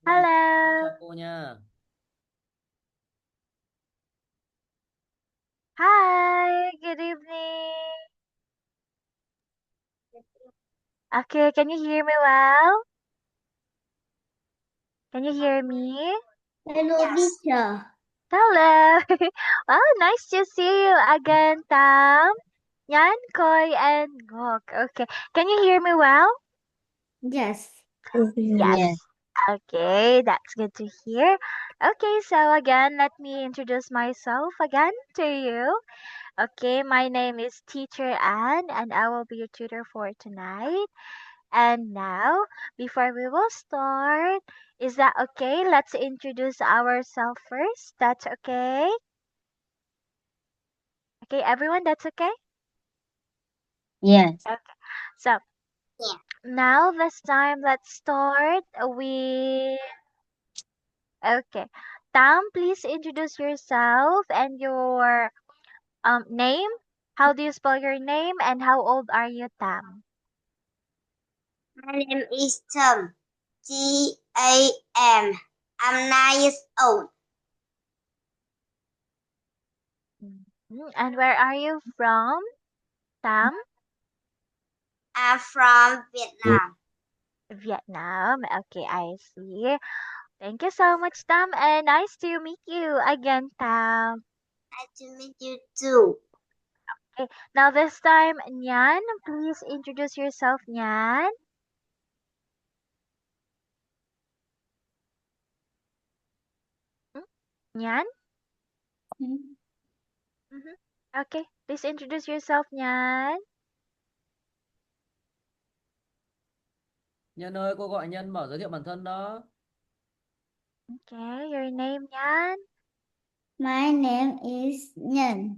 Vâng, Hello. chào cô nha. Hi. Good evening. Okay, can you hear me well? Can you hear me? Hello, teacher. Hello. Well, nice to see you again, Tam, Yan, Koi, and Gok. Okay. Can you hear me well? Yes. Yes. Yes. Okay, that's good to hear. Okay, so again, let me introduce myself again to you. Okay, my name is Teacher Anne, and I will be your tutor for tonight. And now, before we will start, is that okay? Let's introduce ourselves first. That's okay? Okay, everyone, that's okay? Yes. Okay. So, Yeah. now this time, let's start with. Okay. Tam, please introduce yourself and your name. How do you spell your name and how old are you, Tam? My name is Tom. Tam. I'm 9 years old. And where are you from, Tam? I'm from Vietnam. Vietnam. Okay, I see. Thank you so much, Tam, and nice to meet you again, Tam. Nice to meet you too. Okay, now this time, Nyan, please introduce yourself, Nyan. Mm, Nyan? Mm-hmm. Okay, please introduce yourself, Nyan. Nhân ơi, cô gọi Nhân bảo giới thiệu bản thân đó. Okay, your name, Nyan. My name is Nhân.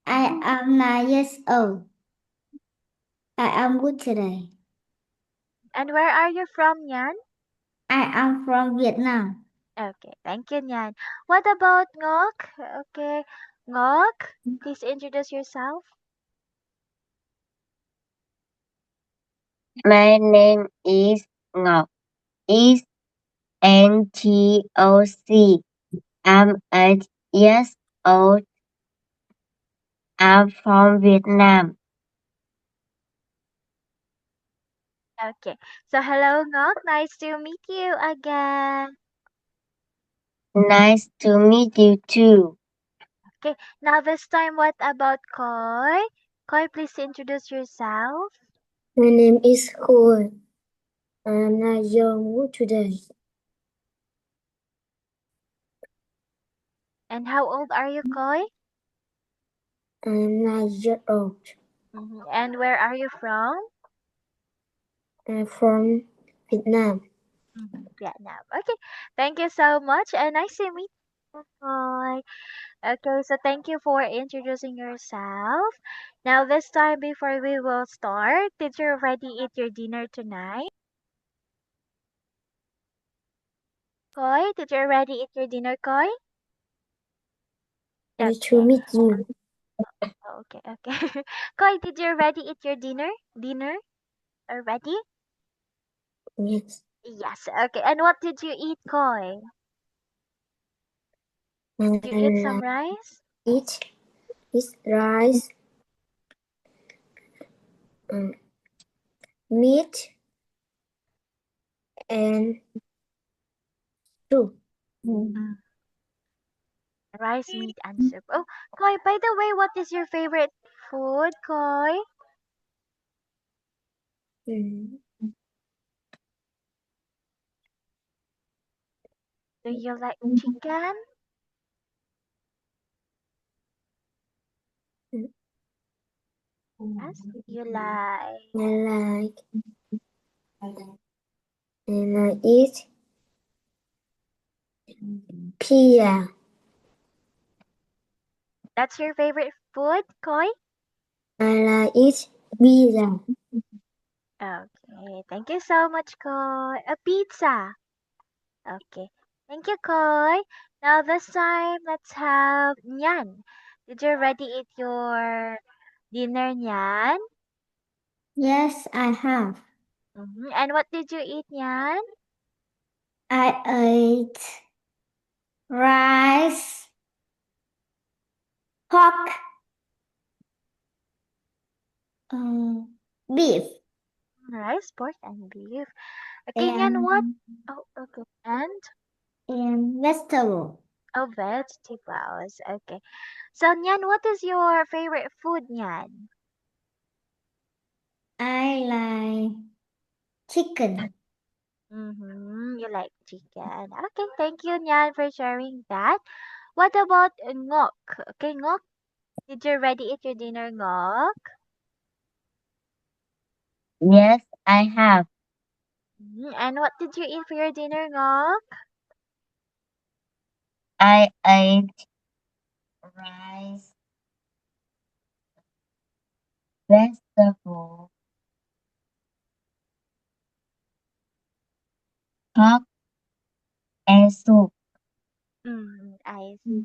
I am 9 years old. I am good today. And where are you from, Nyan? I am from Vietnam. Okay, thank you, Nyan. What about Ngok? Okay, Ngok, please introduce yourself. My name is Ngọc. Is N-T-O-C. I'm 8 years old. I'm from Vietnam. Okay, so hello, Ngok. Nice to meet you again. Nice to meet you too. Okay, now this time, what about Koi? Koi, please introduce yourself. My name is Khôi. I'm 9 years old today. And how old are you, Koi? I'm 9 years old. And where are you from? I'm from Vietnam. Vietnam. Okay, thank you so much, and nice to meet you, Koi. Okay, so thank you for introducing yourself. Now, this time, before we will start, did you already eat your dinner tonight? Koi, did you already eat your dinner, Koi? Nice to Okay. meet you. Okay, okay. Koi, did you already eat your dinner? Dinner already? Yes. Yes. Okay. And what did you eat, Koi? I Did you eat some like rice? eat rice, um, meat, and soup. Mm. Rice, meat, and soup. Oh, Koi, by the way, what is your favorite food, Koi? Mm. Do you like chicken? Yes. You like. And I eat pizza. That's your favorite food, Koi? I like eat pizza. Okay. Thank you so much, Koi. A pizza. Okay. Thank you, Koi. Now this time, let's have Nyan. Did you already eat your dinner, Nyan? Yes, I have. And what did you eat, Nyan? I ate rice, pork, beef, Rice, pork, and beef. Okay, Nyan, what? Oh, okay. and vegetable. Oh, vegetables. Okay. So, Nyan, what is your favorite food, Nyan? I like chicken. You like chicken. Okay, thank you, Nyan, for sharing that. What about ngok? Okay, ngok, did you already eat your dinner, ngok? Yes, I have. And what did you eat for your dinner, ngok? I ate rice, vegetable, pork, and soup. I see.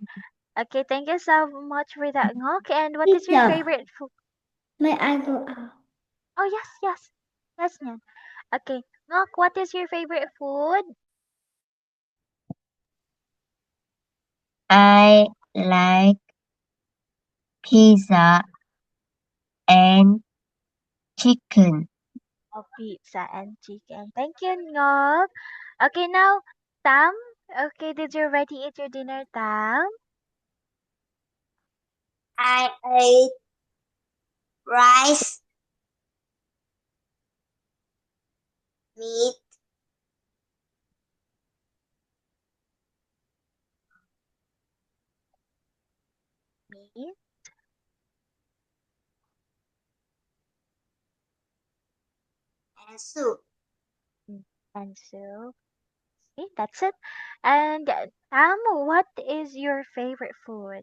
Okay, thank you so much for that, ngok. And what is your Teacher, favorite food? may I go out? Oh, yes, yes. Yes, Nyan. Okay, ngok, what is your favorite food? I like pizza and chicken. Oh, pizza and chicken. Thank you, ngok. Okay, now, Tam. Okay, did you already eat your dinner, Tam? I ate rice, meat, Me and soup. and soup. Okay, that's it. And Tam, what is your favorite food?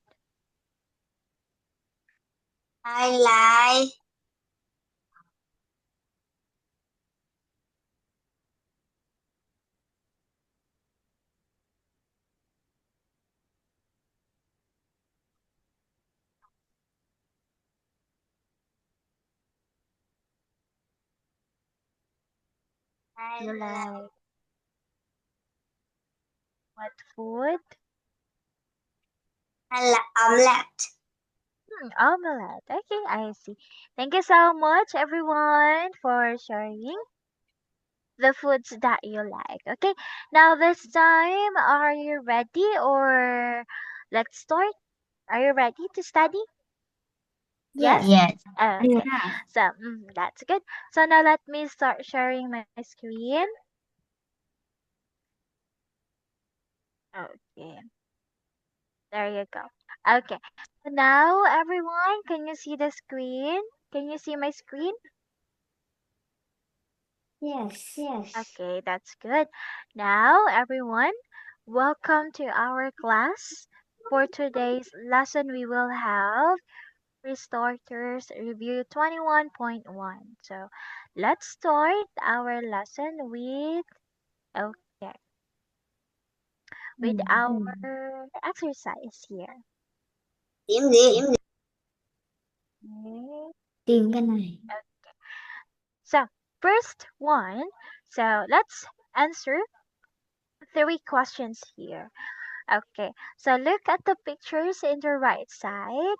I like I You like like what food? omelette. Omelette. Okay, I see. Thank you so much, everyone, for sharing the foods that you like. Okay, now this time, are you ready or let's start? Are you ready to study? Yes? Yes. Yes. Okay. Yeah. So, that's good. So now let me start sharing my screen. Okay. There you go. Okay. So now, everyone, can you see the screen? Can you see my screen? Yes. Yes. Okay, that's good. Now, everyone, welcome to our class. For today's lesson, we will have Restarters Review 21.1. So, let's start our lesson okay, with our exercise here. Điểm đi. Okay. Tìm cái này. So, first one. So, let's answer three questions here. Okay, so look at the pictures in the right side.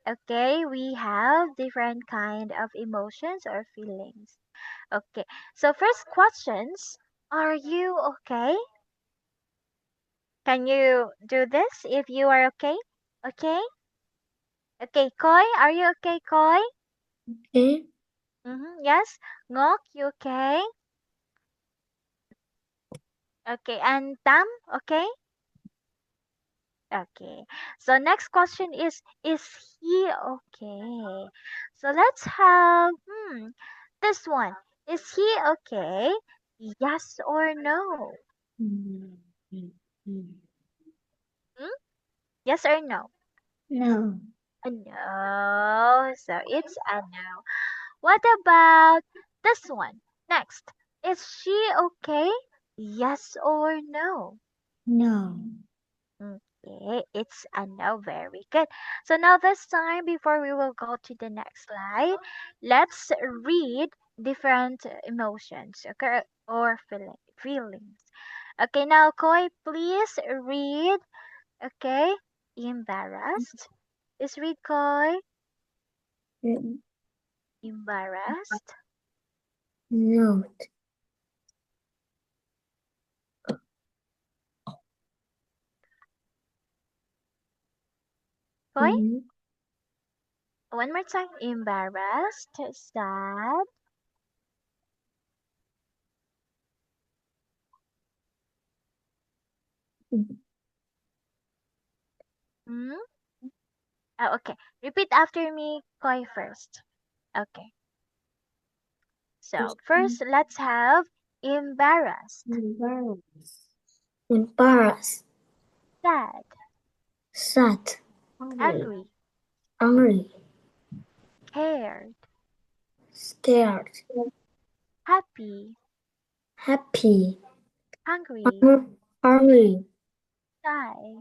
Okay, we have different kind of emotions or feelings. Okay, so first questions, are you okay? Can you do this if you are okay? Okay? Okay, Koi, are you okay, Koi? Okay. Yes. Ngok, you okay? Okay, and Tam, okay? Okay. So next question is he okay? So let's have this one. Is he okay? Yes or no? Mm, mm, mm. Hmm? Yes or no? No. A no. So it's a no. What about this one? Next. Is she okay? Yes or no? No. Okay, it's a no. Very good. So now this time, before we will go to the next slide, let's read different emotions, okay, or feelings. Okay, now Koi, please read. Okay, embarrassed. Please read Koi. Embarrassed. Note. Koi, one more time. Embarrassed, sad. Hmm? Oh, okay. Repeat after me, Koi first. Okay. So first, let's have embarrassed, Embarrassed. sad, Sad. angry, Angry. scared, Scared. happy, Happy. hungry, Hungry. shy,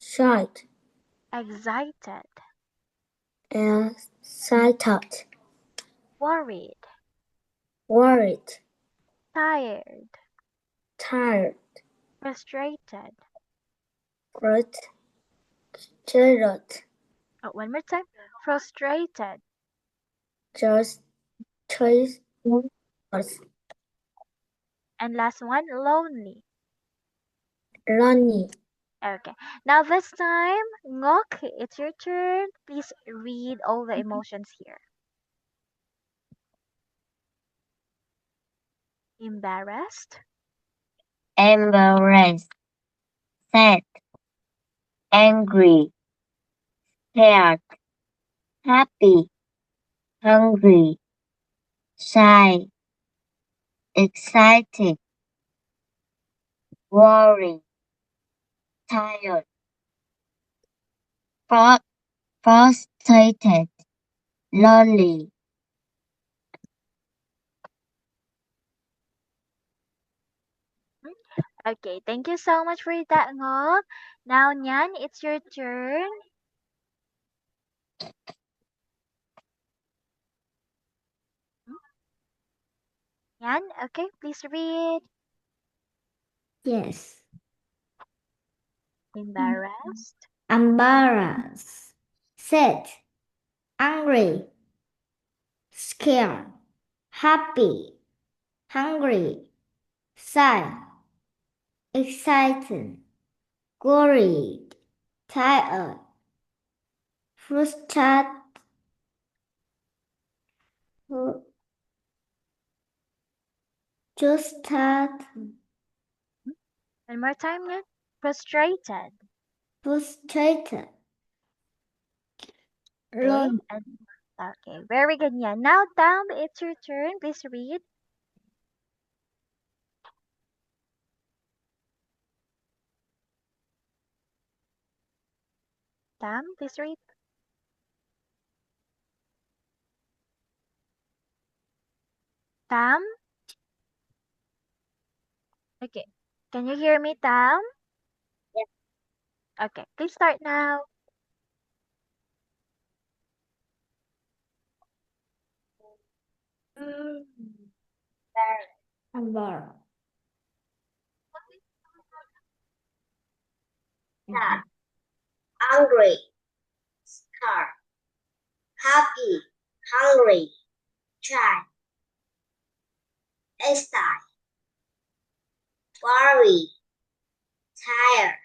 Shy. excited, Excited. worried, Worried. tired, Tired. frustrated. Frustrated. Oh, one more time. Frustrated. Just choice words. And last one, lonely. Lonely. Okay. Now this time, Ngok, it's your turn. Please read all the emotions here. Embarrassed, Embarrassed. Sad. Angry. Scared. Happy. Hungry. Shy. Excited. Worried. Tired. Frustrated. Lonely. Okay, thank you so much for that, Ngok. Now, Nyan, it's your turn. Nyan, okay, please read. Yes. Embarrassed, Embarrassed. Sad. Angry. Scared. Happy. Hungry. Sad. Excited. Worried. Tired. Frustrated. Just start. one more time, Nyan. Frustrated. Frustrated. Okay, and okay, very good, Nyan. Now, Tam, it's your turn. Please read. Tam, please read. Tam? Okay. Can you hear me, Tam? Yes. Okay, please start now. Embarrassed. Sad. Angry. Scared. Happy. Hungry. Shy. Excited. Worried. Tired.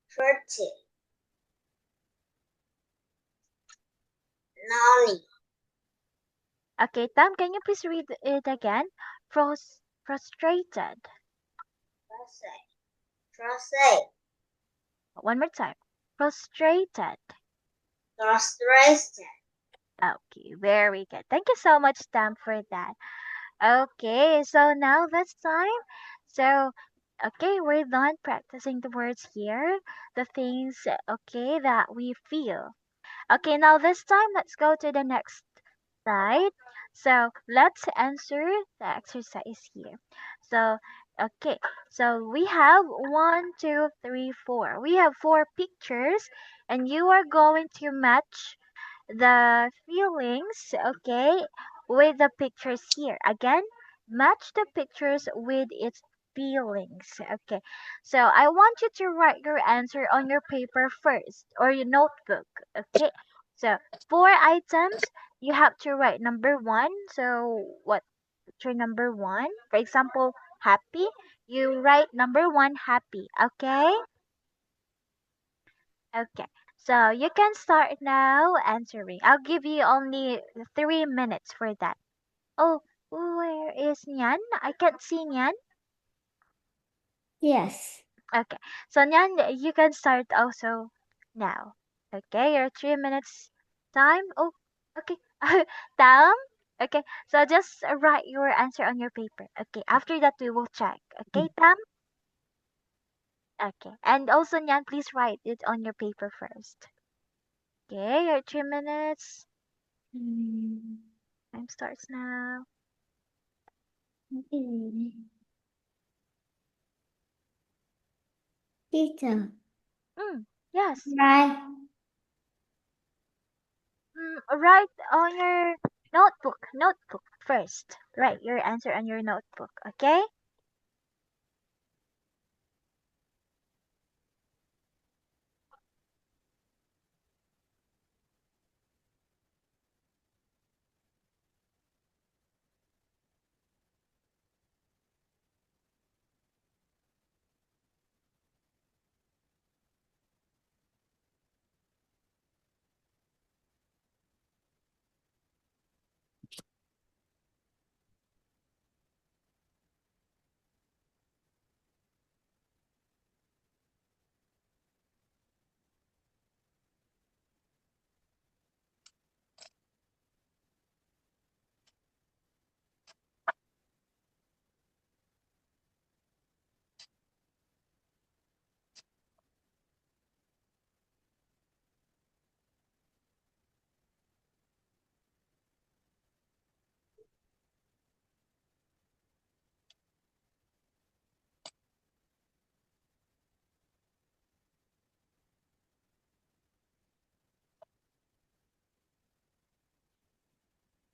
Frustrated. Lonely. Okay, Tam, can you please read it again? Frustrated. Frustrated. One more time. Frustrated. Frustrated. Okay, very good. Thank you so much, Tam, for that. Okay, so now this time, so okay, we're done practicing the words here, the things, okay, that we feel. Okay, now this time, let's go to the next slide. So let's answer the exercise here. So, okay, so we have 1, 2, 3, 4. We have 4 pictures, and you are going to match the feelings, okay, with the pictures here. Again, Match the pictures with its feelings. Okay. So I want you to write your answer on your paper first or your notebook. Okay. So 4 items, you have to write number one. So what picture number one? For example, happy. You write number one happy. Okay? Okay. So you can start now answering. I'll give you only 3 minutes for that. Oh, where is Nyan? I can't see Nyan. Yes. Okay. So Nyan, you can start also now. Okay, your 3 minutes time. Oh, okay. Tam. Okay. So just write your answer on your paper. Okay. After that, we will check. Okay, Tam. Okay. And also Nyan, please write it on your paper first. Okay, your 3 minutes. Mm, Time starts now. okay. Teacher, Yes. right. Write on your notebook. Notebook first. Write your answer on your notebook. Okay.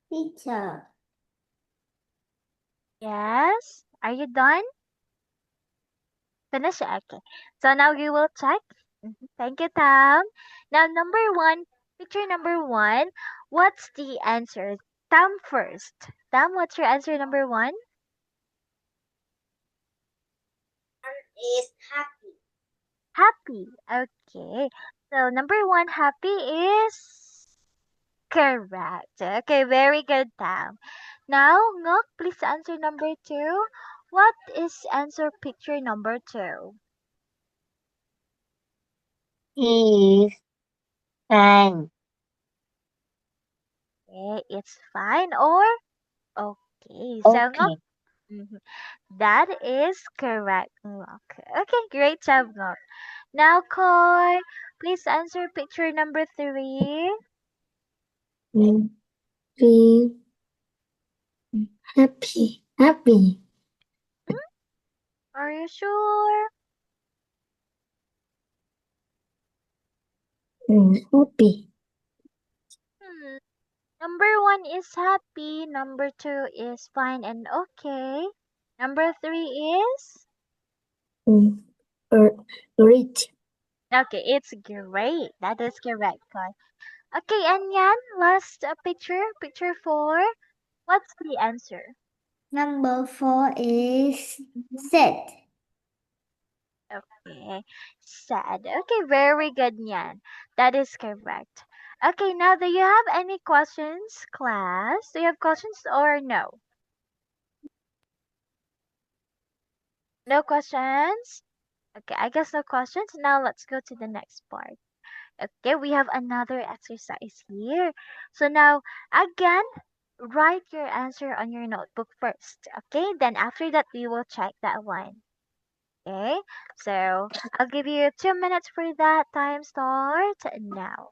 Teacher, Yes. Are you done? Finish? Okay. So now you will check. Thank you, Tam. Now, number one, picture number one. What's the answer? Tam first. Tam, what's your answer number one? is happy. Happy. Okay. So number one, happy is correct. Okay, very good, Tam. Now, Ngok, please answer number two. What is answer picture number two? He is fine. Okay, it's fine or okay. So, Ngok, Okay. mhm, that is correct, Ngok. Okay, great job, Ngok. Now, Koy, please answer picture number three. Mm, Be happy. Happy. Hmm? Are you sure? Happy. Hmm. Number one is happy. Number two is fine and okay. Number three is Mm, Rich. okay. It's great. That is correct, Koy. Okay, and Yan, last picture, picture four. What's the answer? Number 4 is Mhm. set. Okay, sad. Okay, very good, Yan. That is correct. Okay, now do you have any questions, class? Do you have questions or no? No questions? Okay, I guess no questions. Now let's go to the next part. Okay, we have another exercise here. So now, again, write your answer on your notebook first. Okay, then after that, we will check that one. Okay, so I'll give you 2 minutes for that. Time start now.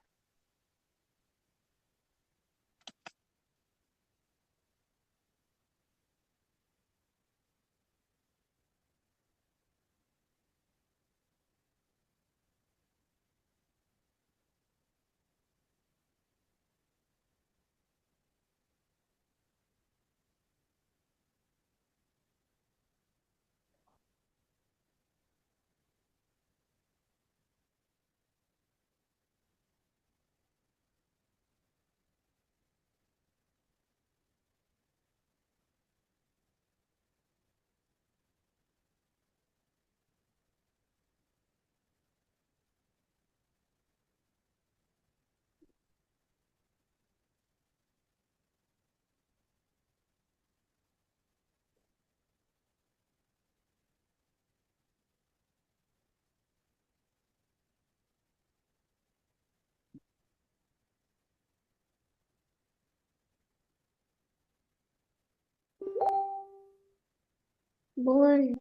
Bored.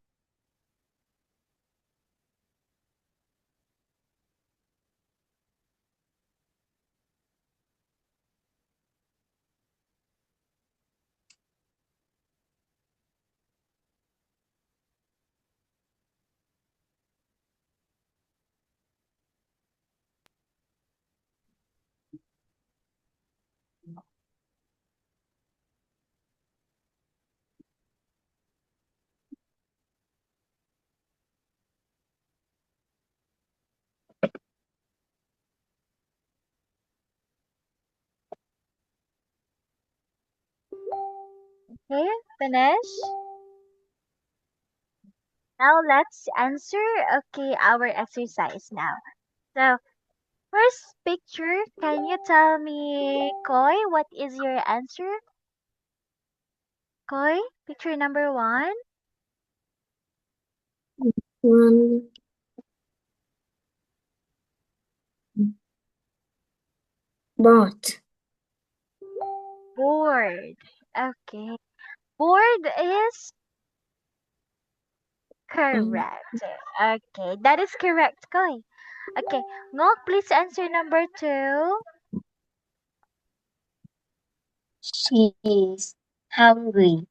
Okay, finish. Now let's answer, okay, our exercise now. So, first picture, can you tell me, Koi, what is your answer? Koi, picture number 1. One bought. Bored. Okay. Bored is correct. Okay, that is correct, Koi. Okay, Ngok, please answer number 2. She's hungry.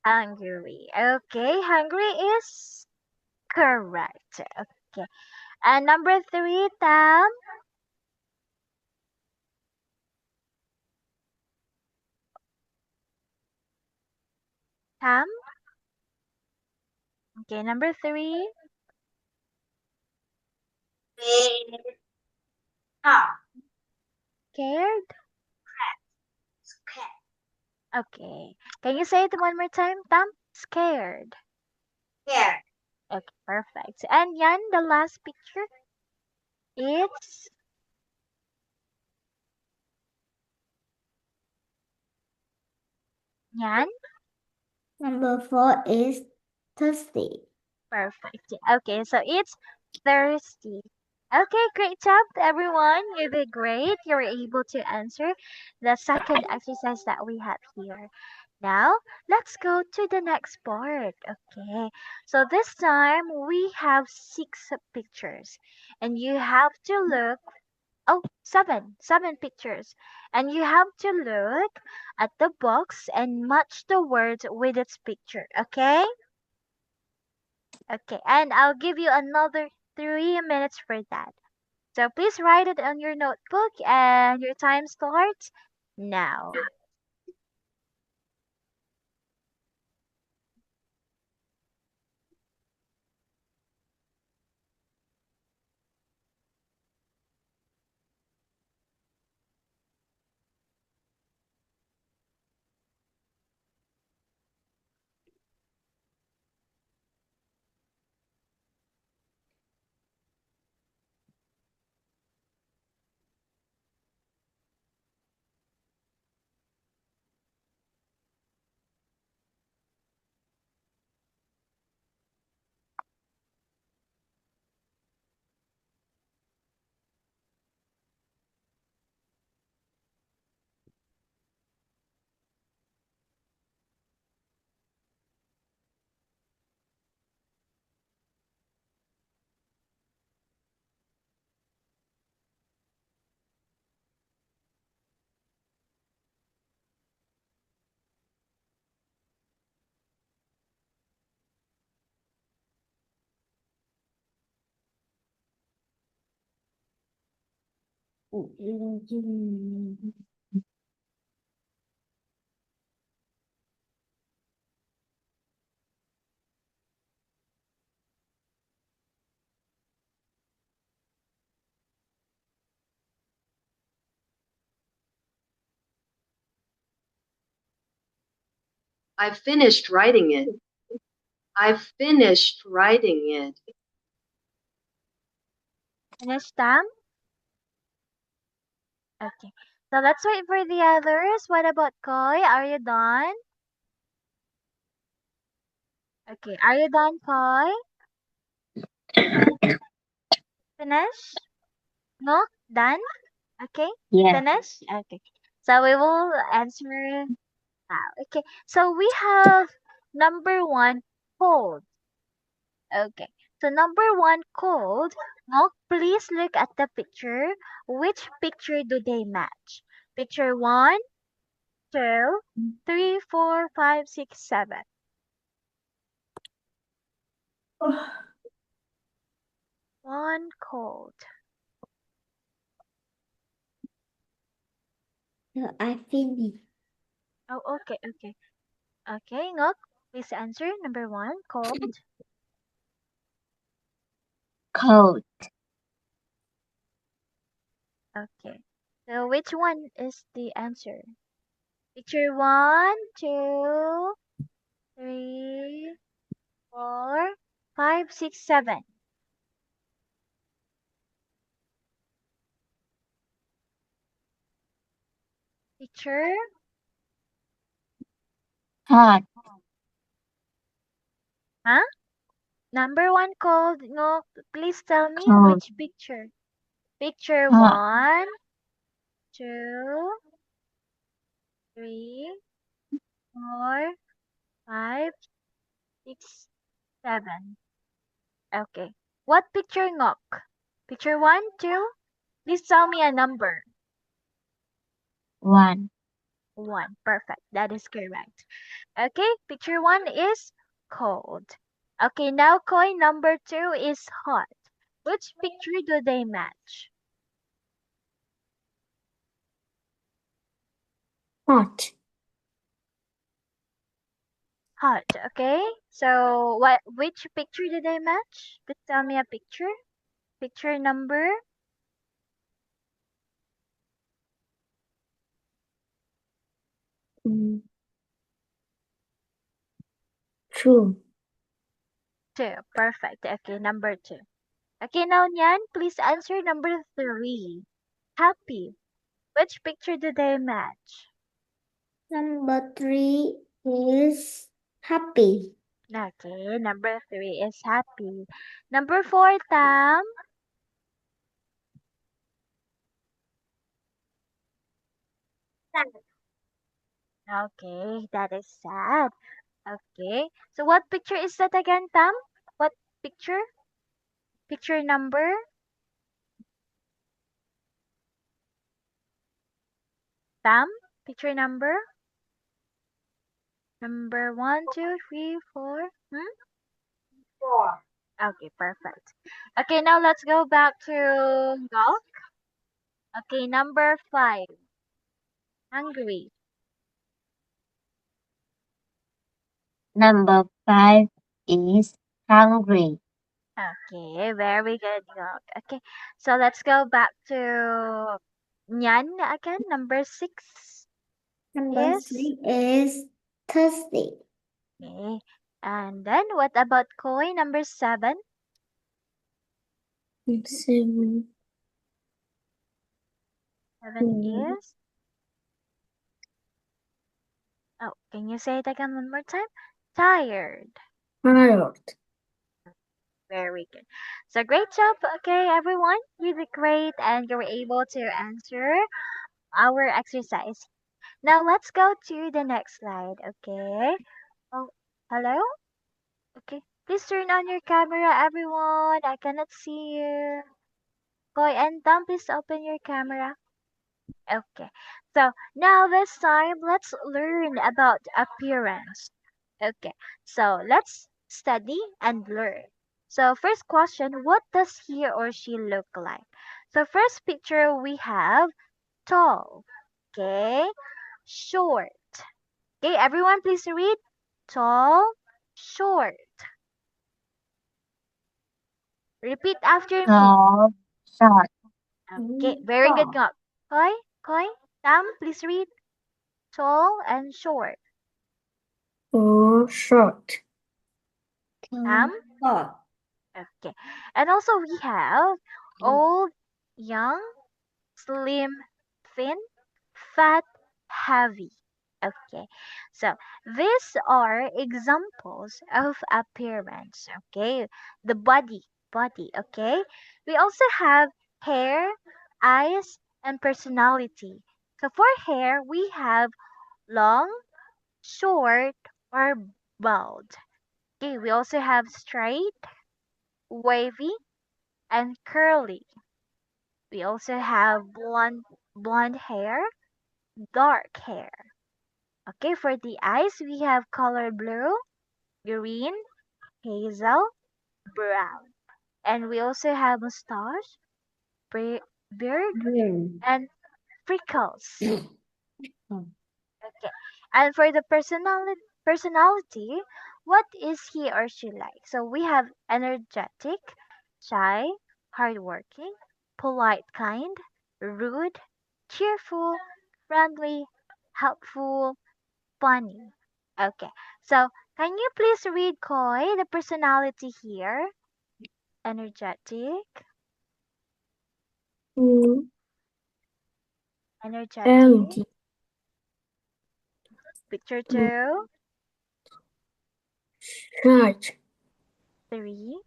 Hungry. Okay, hungry is correct. Okay. And number 3, Tam. Tam. Okay, number 3. Ah, Scared. Okay. Can you say it one more time, Tam? Scared. here. Okay, perfect. And Yan, the last picture. It's Yan. Number 4 is thirsty. Perfect. Okay, so it's thirsty. Okay, great job, everyone. You did great. You were able to answer the second exercise that we have here. Now, let's go to the next part. Okay, so this time we have 6 pictures, and you have to look. Oh, seven pictures, and you have to look at the box and match the words with its picture. Okay. Okay, and I'll give you another 3 minutes for that. So please write it on your notebook and your time starts now. I've finished writing it. I've finished writing it. Finish, Tam? Okay. So let's wait for the others. What about Koi? Are you done? Okay. Are you done, Koi? Finish? No? Done? Okay. Yeah. Finish? Okay. So we will answer now. Okay. So we have Number one, cold. Okay. So number one, cold. Now, please look at the picture. Which picture do they match? Picture 1, 2, 3, 4, 5, 6, 7. One cold. No, I finished. Oh, okay, okay. Okay, Ngok, please answer. Number one, cold. Cold. Okay. So which one is the answer? Picture 1, 2, 3, 4, 5, 6, 7. Picture, Hot. huh? Number one cold. No, please tell me Cold. which picture. Picture Hot. 1, 2, 3, 4, 5, 6, 7. Okay. What picture, Ngok? Picture 1, 2? Please tell me a number. 1. 1. Perfect. That is correct. Okay. Picture 1 is cold. Okay. Now, coin number 2 is hot. Which picture do they match? Hot. Hot. Okay. So, which picture do they match? Please tell me a picture. Picture number. Mm. True. 2. Perfect. Okay. Number 2. Okay. Now, Nyan, please answer number 3. Happy. Which picture do they match? Number 3 is happy. Okay, number 3 is happy. Number 4, Tam. Okay, that is sad. Okay, so what picture is that again, Tam? What picture? Picture number? Tam? Picture number? Number 1, 2, 3, 4. Hmm? 4. Okay, perfect. Okay, now let's go back to golf. Okay, number 5. Hungry. Number 5 is hungry. Okay, very good, York. Okay, so let's go back to Nyan again. Number 6 Number is 3 is thirsty. okay. And then what about Koi? Number 7. 7. 7 is oh, can you say it again one more time? Tired. Tired. Very good. So great job. Okay, everyone, you did great, and you were able to answer our exercise. Now let's go to the next slide. Okay. Oh, hello. Okay. Please turn on your camera, everyone. I cannot see you. Koi and Tom, please open your camera. Okay. So now this time, let's learn about appearance. Okay. So let's study and learn. So first question, what does he or she look like? So first picture we have tall. Okay. Short. Okay, everyone please read. Tall, short. Repeat after me. Tall. Short. Okay, very good, Ngok. Koi, Koi, Tam, please read. Tall and short. Tall. Short. Tam, Short. okay. And also we have old, young, slim, thin, fat, heavy. Okay, so these are examples of appearance. Okay, the body. Okay, we also have hair, eyes, and personality. So for hair, we have long, short, or bald. Okay, we also have straight, wavy, and curly. We also have blonde hair, dark hair. Okay, for the eyes, we have color blue, green, hazel, brown. And we also have mustache, beard, Green. and freckles. Oh. Okay. And for the personality, what is he or she like? So we have energetic, shy, hardworking, polite, kind, rude, cheerful, friendly, helpful, funny. Okay. So can you please read Koi, the personality here? Energetic, energetic. Empty. Picture 2, Charge. 3.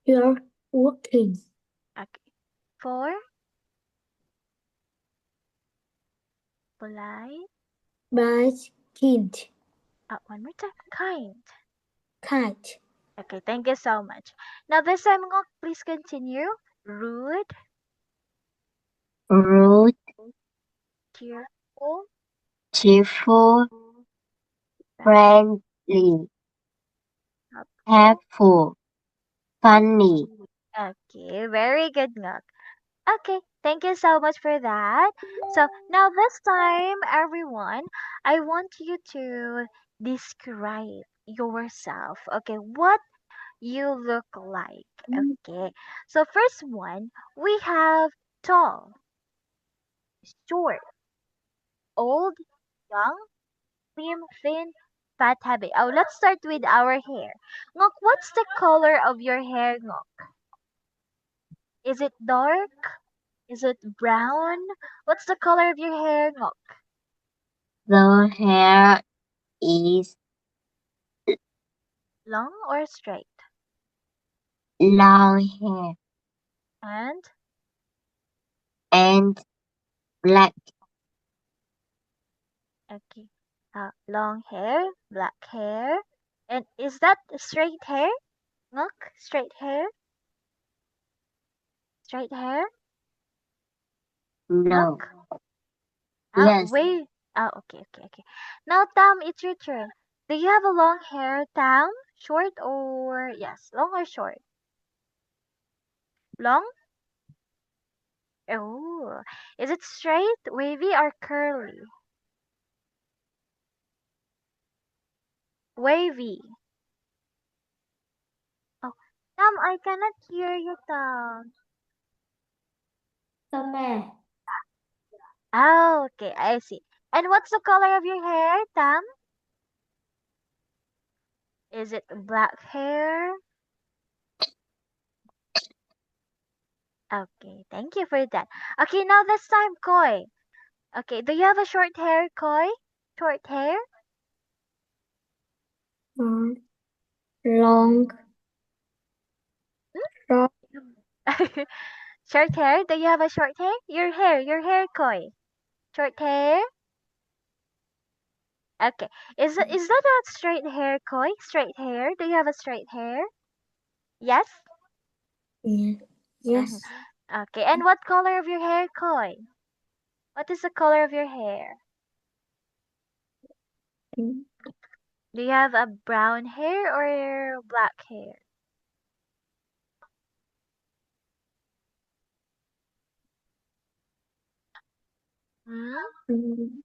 You're working. Okay. 4, polite. By kind. One more time. Kind. Kind. Okay, thank you so much. Now this time, Ngok, please continue. Rude, Rude, cheerful, cheerful, friendly, helpful, funny. Okay, very good, Ngok. Okay, thank you so much for that. So now this time, everyone, I want you to describe yourself. Okay, what you look like. Okay, so first one, we have tall, short, old, young, slim, thin, fat, heavy. Oh, let's start with our hair. Ngok, what's the color of your hair, Ngok? Is it dark? Is it brown? What's the color of your hair, Ngok? The hair is Long or straight? long hair And and black. okay, long hair, black hair, and is that straight hair, Ngok? Straight hair, straight hair, No. Ngok? Yes. Wait. Okay. Now, Tam, it's your turn. Do you have a long hair, Tam? Short or yes, long or short? Long? Oh, is it straight, wavy, or curly? Wavy. Oh, Tam, I cannot hear you, Tam. Somewhere. Oh, okay, I see. And what's the color of your hair, Tam? Is it black hair? Okay, thank you for that. Okay, now this time, Koi. Okay, do you have a short hair, Koi? Short hair? Long. Short. Short hair? Do you have a short hair? Your hair, Koi. Short hair? Okay. Is that a straight hair, Koi? Straight hair? Do you have a straight hair? Yes? Yeah. Yes. Okay. And what color of your hair, Koi? What is the color of your hair? Mm. Do you have a brown hair or black hair? Hmm? Mm.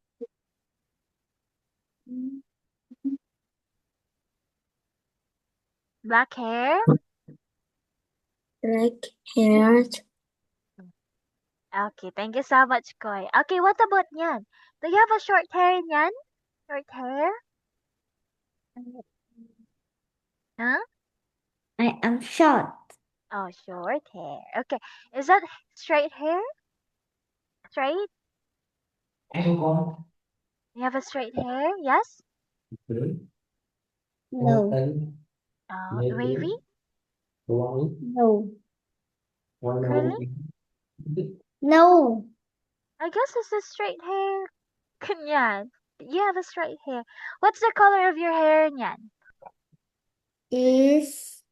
Black hair? Black haired. Okay, thank you so much, Koi. Okay, what about Nyan? Do you have a short hair, Nyan? Short hair? Huh? I am short. Oh, short hair. Okay. Is that straight hair? Straight? You have a straight hair? Yes? No. Wavy? No. Curly? No. I guess it's a straight hair. Ganyan. You have a straight hair. What's the color of your hair, Nyan? Is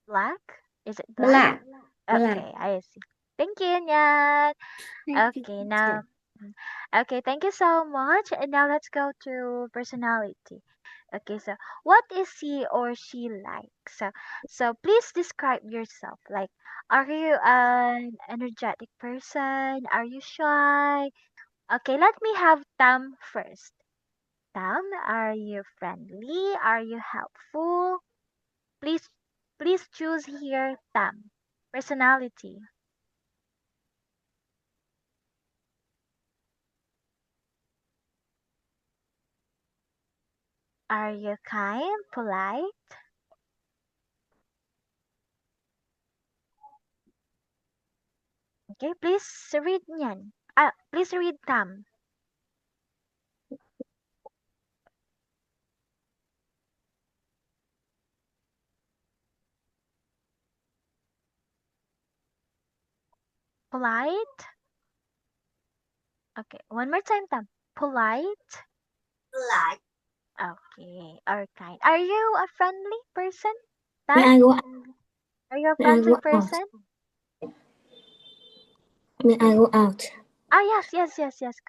Black? Is it black? black. Okay, I see. Thank you, Nyan. Thank you, Okay, teacher. now. Okay, thank you so much. And now let's go to personality. Okay, so what is he or she like? So please describe yourself. Like, are you an energetic person? Are you shy? Okay, let me have Tam first. Tam, are you friendly? Are you helpful? Please, please choose here, Tam. Personality. Are you kind, polite? Okay, please read Nyan. Please read Tam. Polite. Okay, one more time, Tam. Polite. Polite. Okay, or kind. Are you a friendly person, May Tam? I go out? Are you a May I friendly go out? person? May I go out? Ah, yes,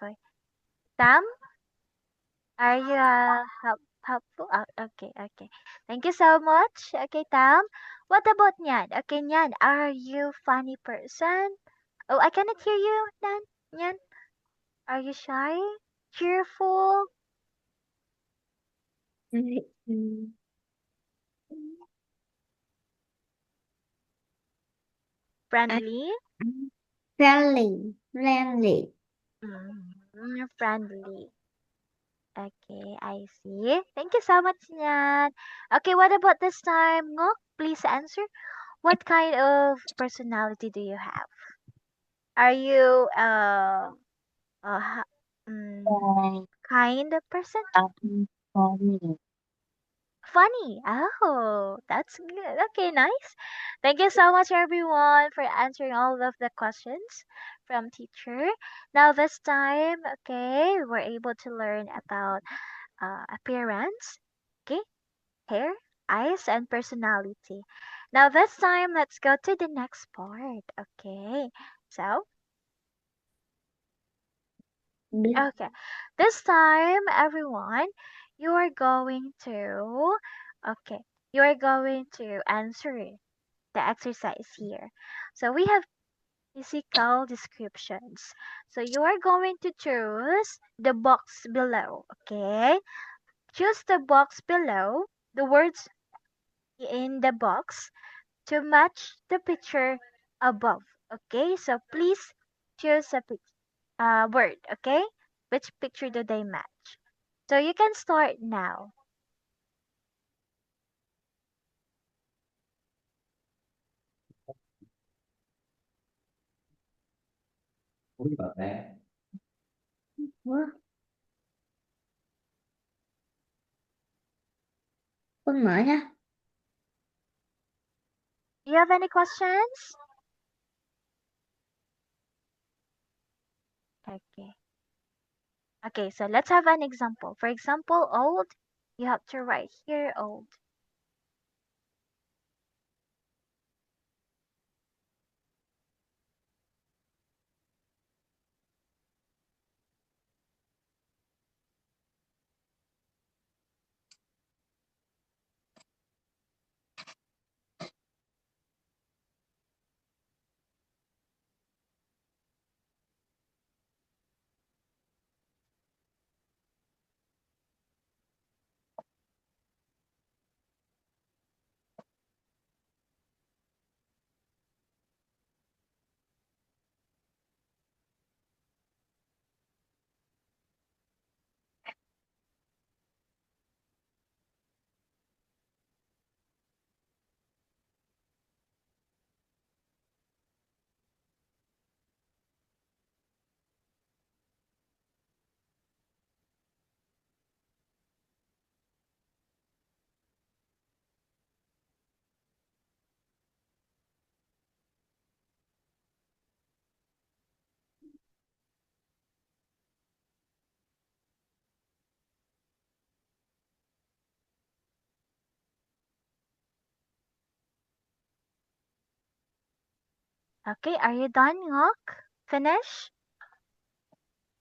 Koi. Tam, are you helpful? Okay. Thank you so much. Okay, Tam. What about Nyan? Okay, Nyan, are you funny person? Oh, I cannot hear you, Nyan. Are you shy? Cheerful? Mm, I Friendly? friendly. Friendly. Okay, I see. Thank you so much, Nyan. Okay, what about this time, Ngok? Please answer. What kind of personality do you have? Are you a I kind of person? am funny. Funny. Oh, that's good. Okay, nice. Thank you so much, everyone, for answering all of the questions from teacher. Now, this time, okay, we're able to learn about appearance. Okay, hair, eyes, and personality. Now, this time, let's go to the next part. Okay, so, okay, this time, everyone, you are going to, okay, you are going to answer the exercise here. So, we have physical descriptions. So, you are going to choose the box below. Okay, choose the box below. The words in the box to match the picture above. Okay, so please choose a word. Okay, which picture do they match? So you can start now. Ủa, con mở ra. Do you have any questions? Okay. Okay, so let's have an example. For example, old, you have to write here old. Okay, are you done, Ngok? Finish?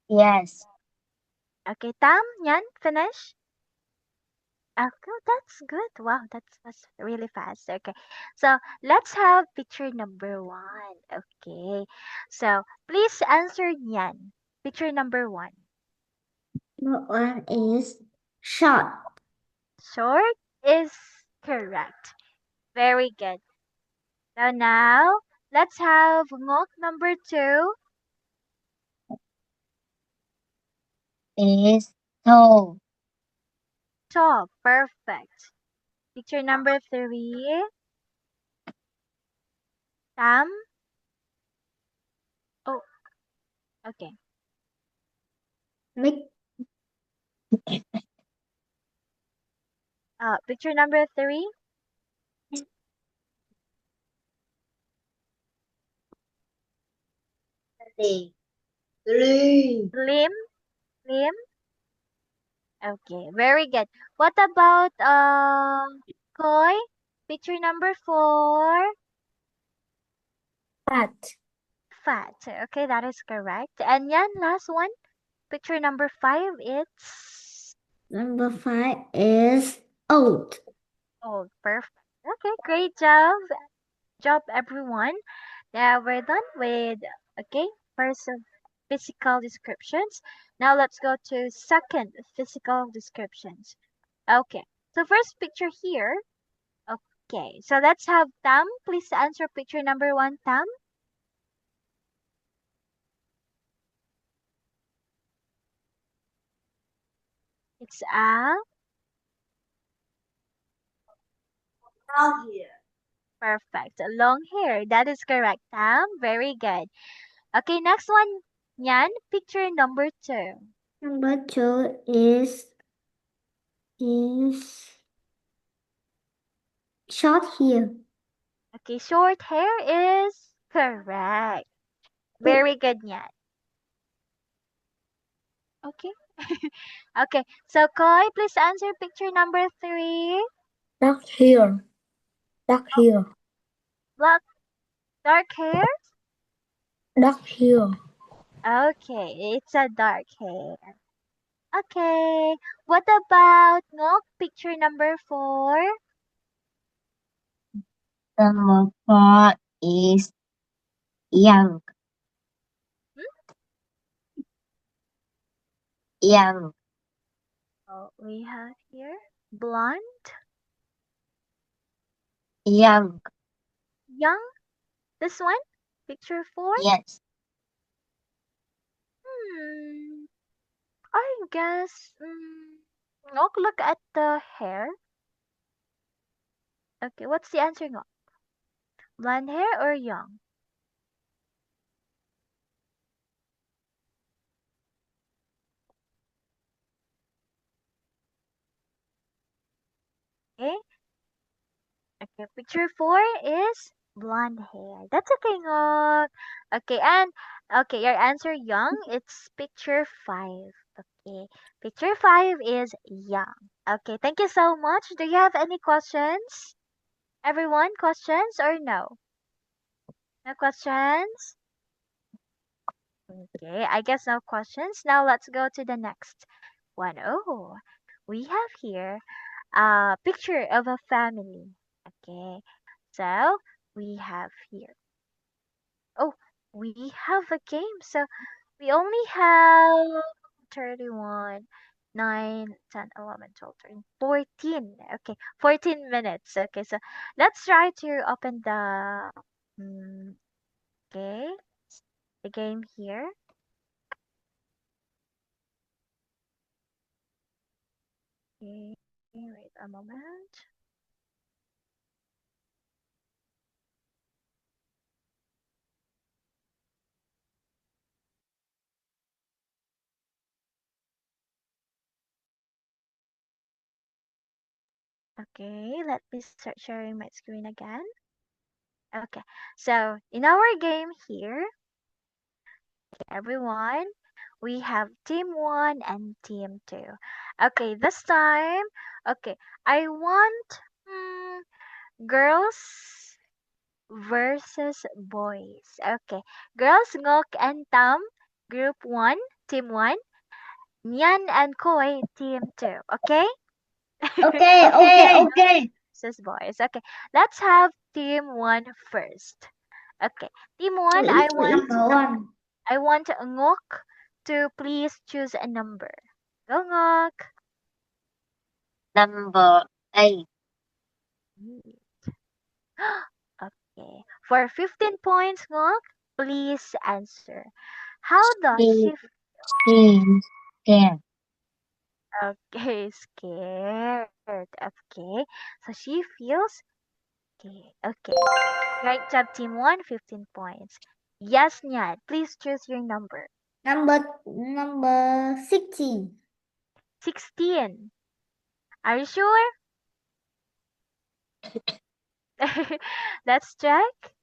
Yes. Okay, Tam, Nyan, finish? Okay, that's good. Wow, that's really fast. Okay, so let's have picture number one. Okay, so please answer Nyan. Picture number one. Number one is short. Short is correct. Very good. So now let's have Ngok number two. Is tall. Tall. Perfect. Picture number three. Tam. Oh, okay. Big. Picture number three. Three. Slim. Slim. Okay, very good. What about Koi? Picture number four. Fat. Fat. Okay, that is correct. And yan, last one. Picture number five. It's Number five is old. old. Perfect. Okay, great job. Job, everyone. Now we're done with okay first physical descriptions. Now let's go to second physical descriptions. Okay, so first picture here. Okay, so let's have Tam. Please answer picture number one, Tam. It's a perfect long hair. That is correct, Tam. Very good. Okay, next one, Nyan. Picture number two. Number two is short hair. Okay, short hair is correct. Very good, Nyan. Okay. Okay, so Koi, please answer picture number three. Dark hair. Dark hair. Black, dark hair. Dark hair. Okay, it's a dark hair. Okay, what about Ngok? Picture number four. Number four is young. Hmm? Young. Oh, we have here blonde, Young. young. This one, picture four. Yes. Hmm, I guess. Ngok, look at the hair. Okay, what's the answer, Ngok? Blonde hair or young? Okay. Okay, picture four is blonde hair. That's okay, Ngok. Okay, and okay, your answer young. It's picture five. Okay, picture five is young. Okay, thank you so much. Do you have any questions? Everyone, questions or no? No questions? Okay, I guess no questions. Now let's go to the next one. Oh, we have here a picture of a family. Okay, so we have here. Oh, we have a game. So we only have 31, 9, 10, 11, 12, 13, 14. Okay, 14 minutes. Okay, so let's try to open mm, okay, the game here. Okay, wait a moment. Okay, let me start sharing my screen again. Okay, so in our game here, everyone, we have team one and team two. Okay, this time, okay, I want girls versus boys. Okay. Girls, Ngok and Tam, group 1, team 1. Nyan and Koi, team 2. Okay? Okay. Versus boys. Okay. Let's have team 1 first. Okay. Team 1, Number one. I want Ngok to please choose a number. Go, Ngok. Number 8. Okay. For 15 points, Ngok, please answer. How does she 15. 10. Okay, scared. Okay. So she feels okay. Great job, team 1, 15 points. Yes, Nyan. Please choose your number. Number 16. 16. Are you sure? Let's check.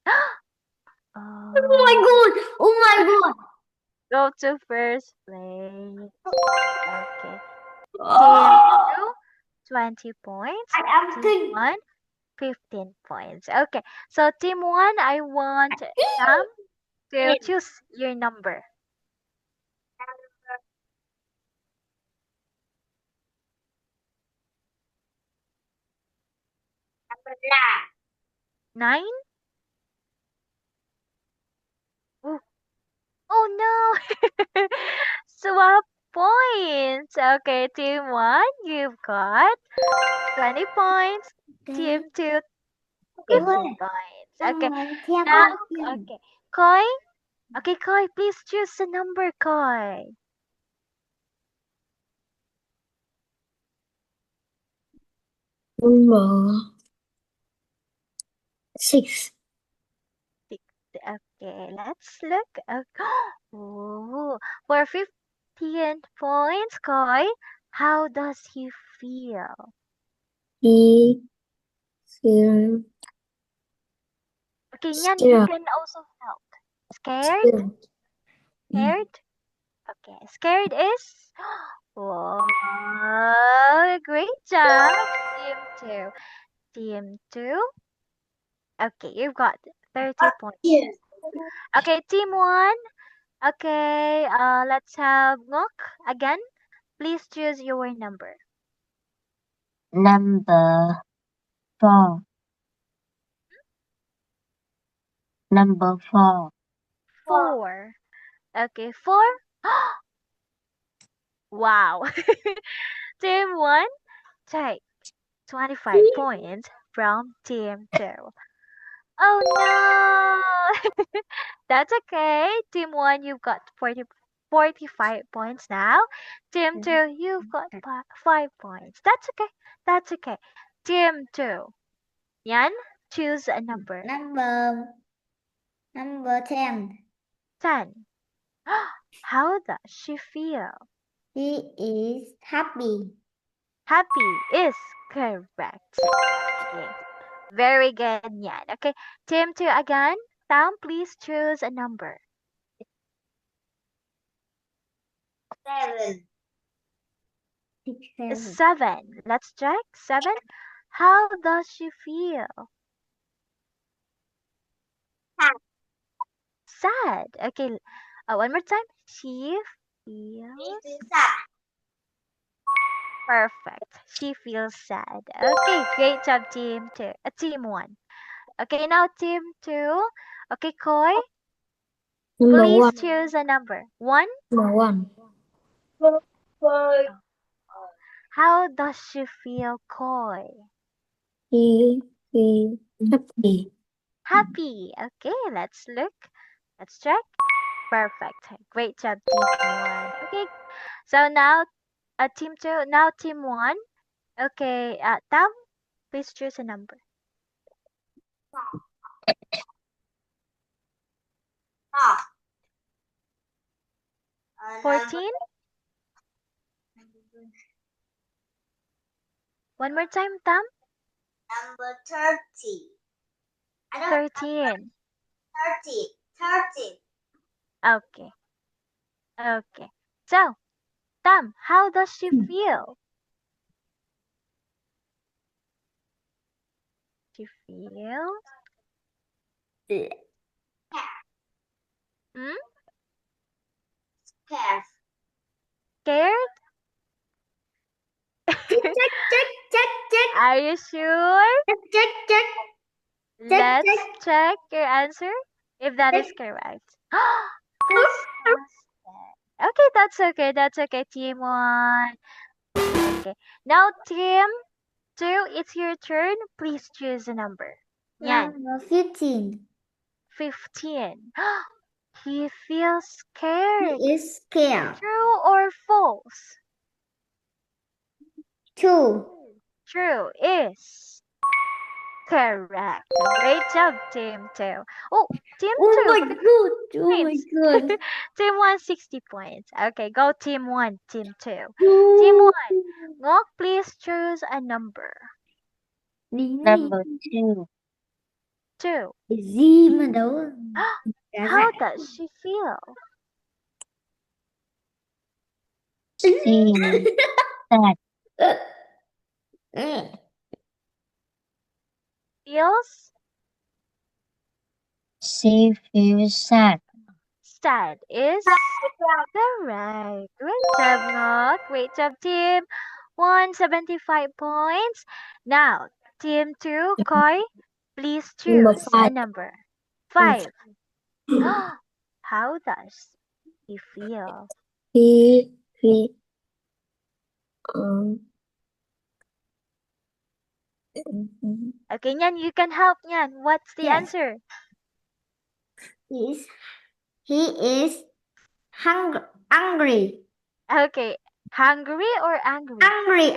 Oh my god! Oh my god! Go to first place. Okay. Team Oh, 2, 20 points. I am Team thinking. 1, 15 points. Okay. So team 1, I want Sam to choose your number. Number 9? Oh, oh no. Swap points. Okay, team 1, you've got 20 points. Team 2, 15 points. Okay. Now, okay. Koi? Okay, Koi, please choose a number, Koi. Number 6. Okay, let's look. Oh, for 15 points, Koi, how does he feel? He feels Okay, Nyan, you can also help. Scared? scared. Scared? Okay, scared is. Whoa, great job, team 2. Team 2. Okay, you've got 30 points. Yes. Okay, team 1. Okay, let's have Ngok again. Please choose your number. Number 4. Number 4. 4. Okay, 4. Wow. Team 1, take 25 points from Team 2. Oh no! That's okay. Team 1, you've got 45 points now. Team 2, you've got 5 points. That's okay. That's okay. Team 2. Yan, choose a number. Number 10. 10. How does she feel? He is happy. Happy is correct. Okay. Very good, Yan. Okay. Team 2 again. Tam, please choose a number. 7. 7. Let's check. 7. How does she feel? Sad. Okay. One more time. She feels perfect. She feels sad. Okay. Great job, team 2. Team 1. Okay, now team 2. Okay, Koi, please choose a number. 1. Number 1. How does she feel, Koi? He feels happy. Happy. Okay, let's look. Let's check. Perfect. Great job, team 1. Okay, so now team 2. Now team 1. Okay, Tam, please choose a number. 14. One more time, Tam. Number 30. 13. 30. Okay. Okay. So, Tam, how does she feel? She feels Hmm? Scared. Scared? Check. Are you sure? Check. Let's check your answer if that is correct. Disgusted. Okay, that's okay. That's okay. Team 1. Okay. Now, team 2, it's your turn. Please choose a number. Yan. Number 15. 15. He feels scared. He is scared. True or false? 2. True is correct. Great job, team 2. Oh, team 2. Points. Team 1, 60 points. Okay, go team 1, team 2. Team 1, Ngok, please choose a number. Number 2. 2. Gì mà đâu. How does she feel? She is sad. Feels She feels sad. sad is correct. Great job, Ngok. Great job, team 1, 75 points. Now, team 2, Koi, please choose a 5. number. 5. How does he feel? He Okay, Nyan, you can help, Nyan. What's the Yes. answer? he is hungry. Okay, hungry or angry? Angry.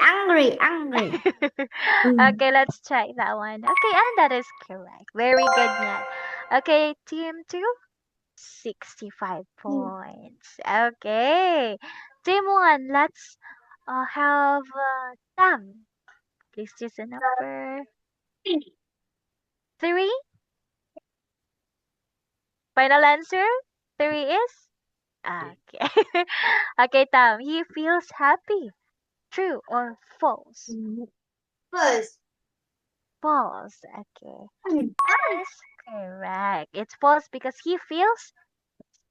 Okay, let's check that one. Okay, and that is correct. Very good, Nyan. Okay, team 2, 65 points. Okay. Team 1, let's have Tam. Please choose a number. 3. Final answer? 3 is? Okay. Okay, Tam. He feels happy. True or false? First. False. Okay. That is correct. It's false because he feels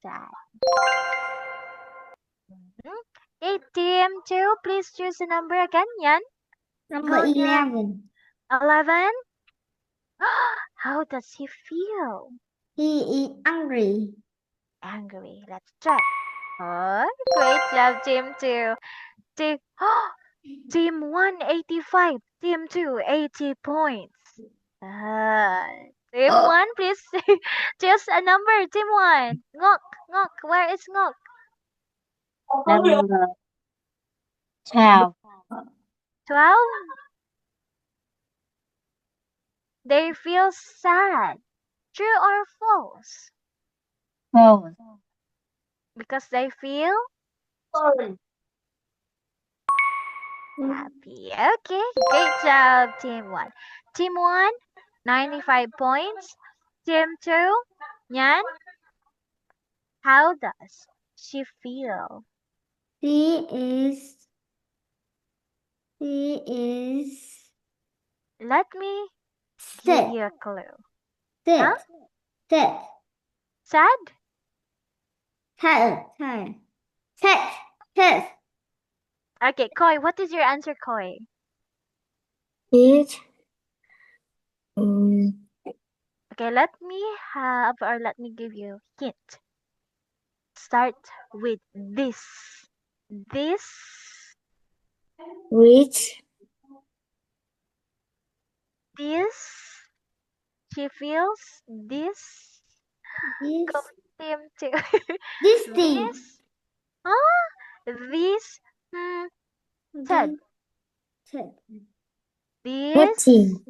sad. Mhm. Okay, team 2, please choose a number again, Yan. Number Go, Yan. 11. 11. How does he feel? He is angry. Angry. Let's check. Oh, great job, team 2. Team, team 1, 85. Team 2, 80 points. Team 1, please choose a number. Team 1. Ngok, where is Ngok? Number 12. 12. They feel sad. True or false? False. Because they feel happy. Okay, great job, team 1. Team 1, 95 points. Team 2, Nyan, how does she feel? He is Let me give sad. you a clue. Sad. Sad? Sad. Okay, Koi, what is your answer, Koi? It Okay, let me give you a hint. Start with this. This. which This. She feels this. is Go team 2. this thing. This. Huh? This. Sad. This. 13.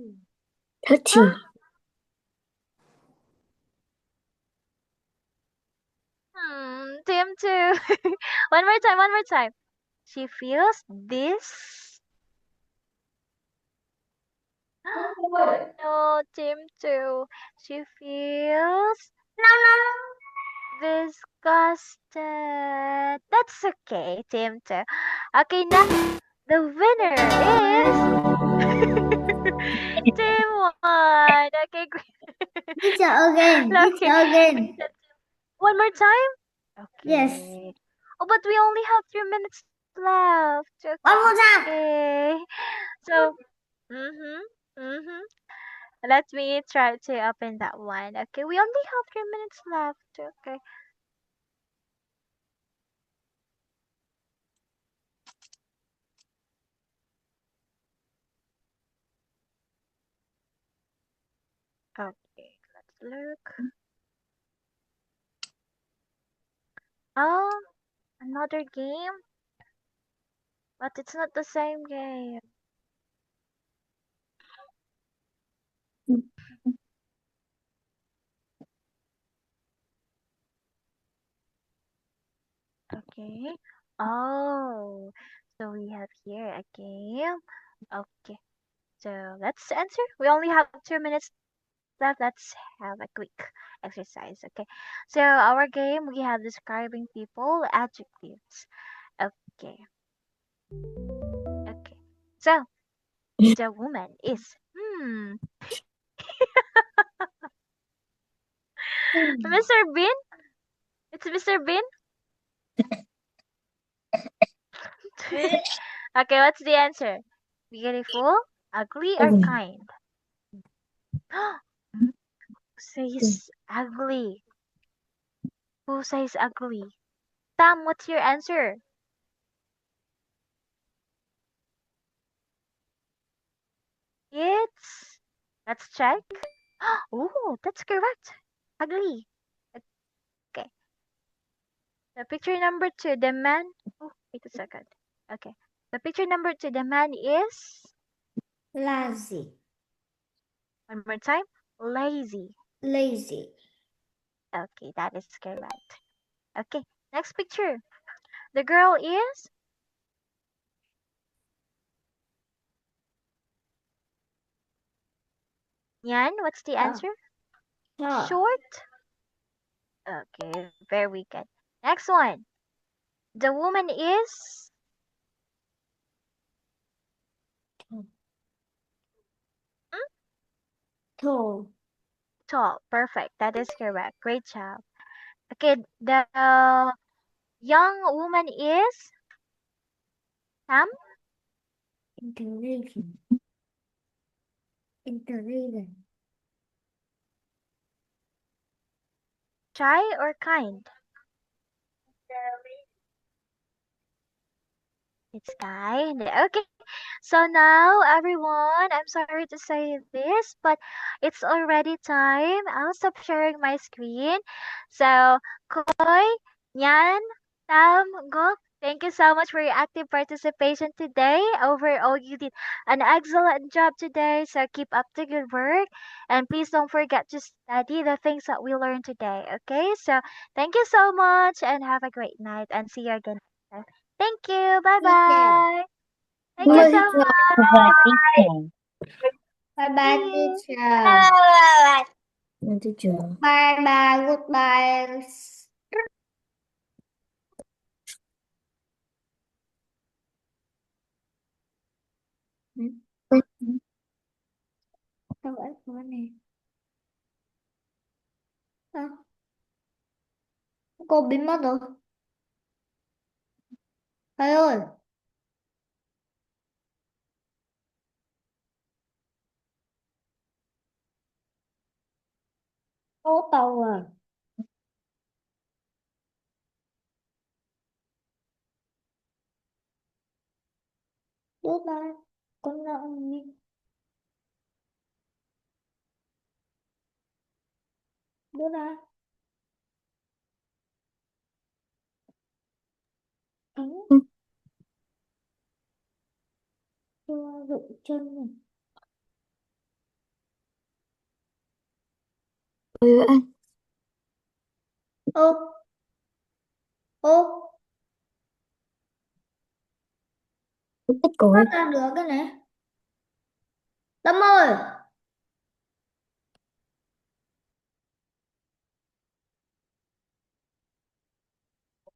Team 2. One more time. She feels this. No, team 2. She feels disgusted. That's okay, team 2. Okay, now the winner is team 1. Okay, great. Teacher again. Okay. Teacher again. One more time? Yes. Okay. Oh, but we only have 3 minutes left. One more time. Okay. So, mm-hmm, mm-hmm. Let me try to open that one. Okay, we only have 3 minutes left. Okay. Okay, let's look. Oh, another game, but it's not the same game. Okay. Oh, so we have here a game. Okay, so let's answer. We only have 2 minutes left. Let's have a quick exercise. Okay, so our game we have describing people adjectives. Okay, okay. So the woman is Mr. Bean. It's Mr. Bean. Okay, what's the answer? Beautiful, ugly, or kind? Who says ugly? Who says ugly? Tam, what's your answer? It's. Let's check. Oh, that's correct. Ugly. Okay. The picture number two, the man. Oh, wait a second. Okay. The picture number two, the man is. Lazy. One more time. Lazy. Lazy. Okay, that is correct. Okay, next picture. The girl is. Yan, what's the answer? Short. Short. Okay, very good. Next one. The woman is. Tall. Tall. Perfect. That is correct. Great job. Okay, the young woman is. Sam? Intelligent. Intelligent. Shy or kind? It's kind. Okay. So now, everyone, I'm sorry to say this, but it's already time. I'll stop sharing my screen. So, Koy, Nyan, Tam, Gok, thank you so much for your active participation today. Overall, you did an excellent job today. So keep up the good work. And please don't forget to study the things that we learned today. Okay? So thank you so much and have a great night and see you again. Thank you. Bye Teacher. bye. Thank you so much. Goodbye, teacher. Bye-bye, See you. teacher. Teacher. Bye-bye. Goodbye. Sao vậy con này? Hả? Cô biến mất rồi. Thầy ơi. Cô tàu à? Đứa ta. Con nợ gì? Đứa ta. Thắng. Chưa rụng chân này. Ô. Ô. Thích cười. Phát ra được cái này. Tâm ơi.